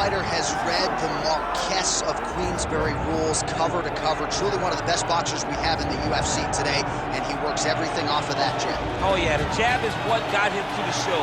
fighter has read the Marquess of Queensberry rules cover to cover. Truly one of the best boxers we have in the UFC today, and he works everything off of that jab. Oh yeah, the jab is what got him to the show.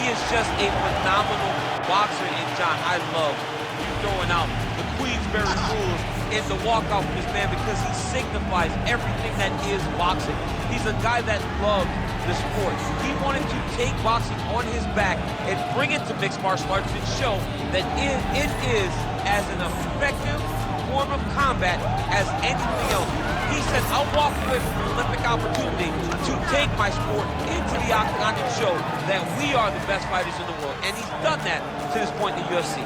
He is just a phenomenal boxer, and John, I love you throwing out the Queensberry rules in the walkout for this man because he signifies everything that is boxing. He's a guy that loves the sport. He wanted to take boxing on his back and bring it to mixed martial arts and show that it is as an effective form of combat as anything else. He said, I'll walk away from an Olympic opportunity to take my sport into the octagon and show that we are the best fighters in the world. And he's done that to this point in the UFC.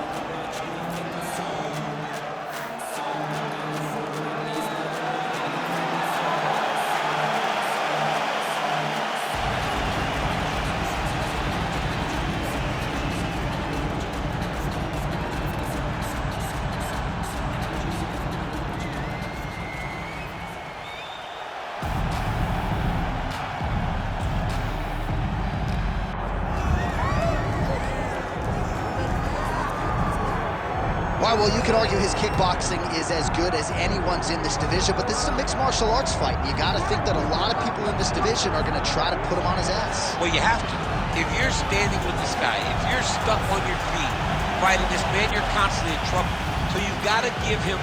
Well, you could argue his kickboxing is as good as anyone's in this division, but this is a mixed martial arts fight. You got to think that a lot of people in this division are going to try to put him on his ass. Well, you have to. If you're standing with this guy, if you're stuck on your feet fighting this man, you're constantly in trouble. So you've got to give him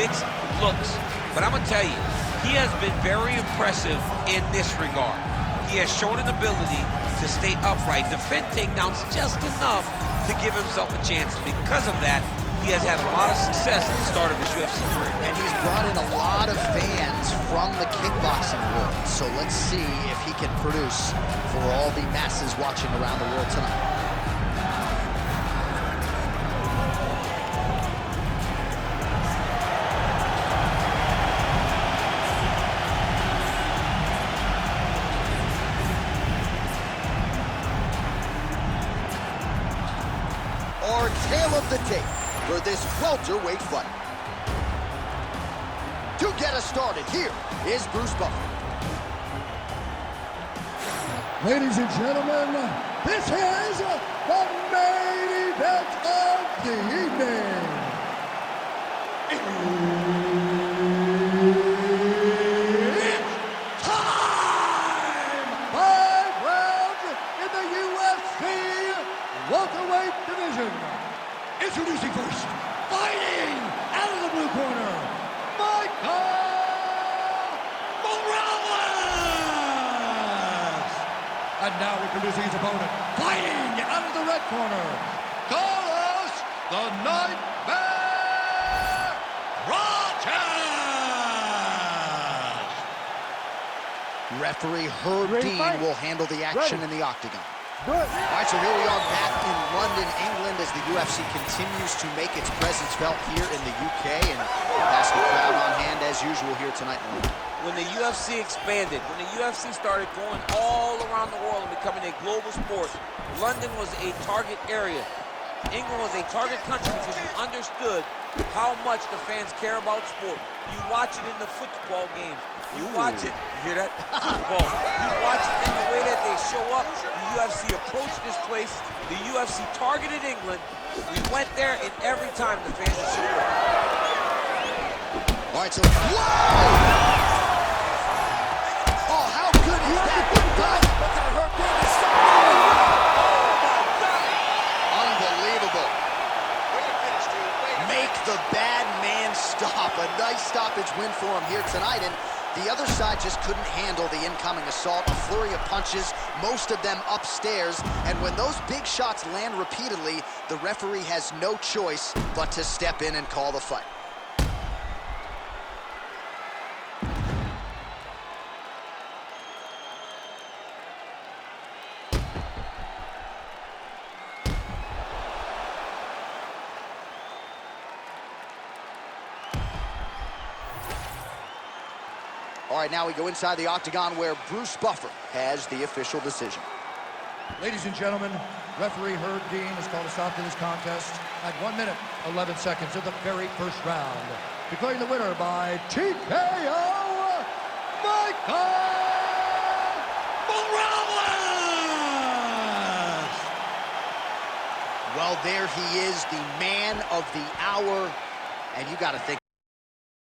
mixed looks. But I'm going to tell you, he has been very impressive in this regard. He has shown an ability to stay upright, defend takedowns just enough to give himself a chance. Because of that, he has had a lot of success at the start of his UFC career. And he's brought in a lot of fans from the kickboxing world. So let's see if he can produce for all the masses watching around the world tonight. Our tale of the tape for this welterweight fight. To get us started, here is Bruce Buffer. Ladies and gentlemen, this is the main event of the evening. It's time! 5 rounds in the UFC welterweight division. Introducing first, fighting out of the blue corner, Michael Morales! And now introducing his opponent, fighting out of the red corner, Carlos the Nightmare Prates! Referee Herb Dean will handle the action in the octagon. All right, so here we are back in London, England, as the UFC continues to make its presence felt here in the UK, and has the crowd on hand as usual here tonight in London. When the UFC expanded, when the UFC started going all around the world and becoming a global sport, London was a target area. England was a target country because you understood how much the fans care about sport. You watch it in the football games. You watch it, you hear that? Football. You watch it in the way that they show up. The UFC approached this place. The UFC targeted England. We went there, and every time the fans would show up. All right, so, whoa! Oh, how good is that? Unbelievable. Make the bad man stop. A nice stoppage win for him here tonight, and the other side just couldn't handle the incoming assault. A flurry of punches, most of them upstairs. And when those big shots land repeatedly, the referee has no choice but to step in and call the fight. All right, now we go inside the octagon where Bruce Buffer has the official decision. Ladies and gentlemen, referee Herb Dean has called a stop to this contest at 1 minute, 11 seconds of the very first round. Declaring the winner by TKO, Michael Morales! Well, there he is, the man of the hour. And you got to think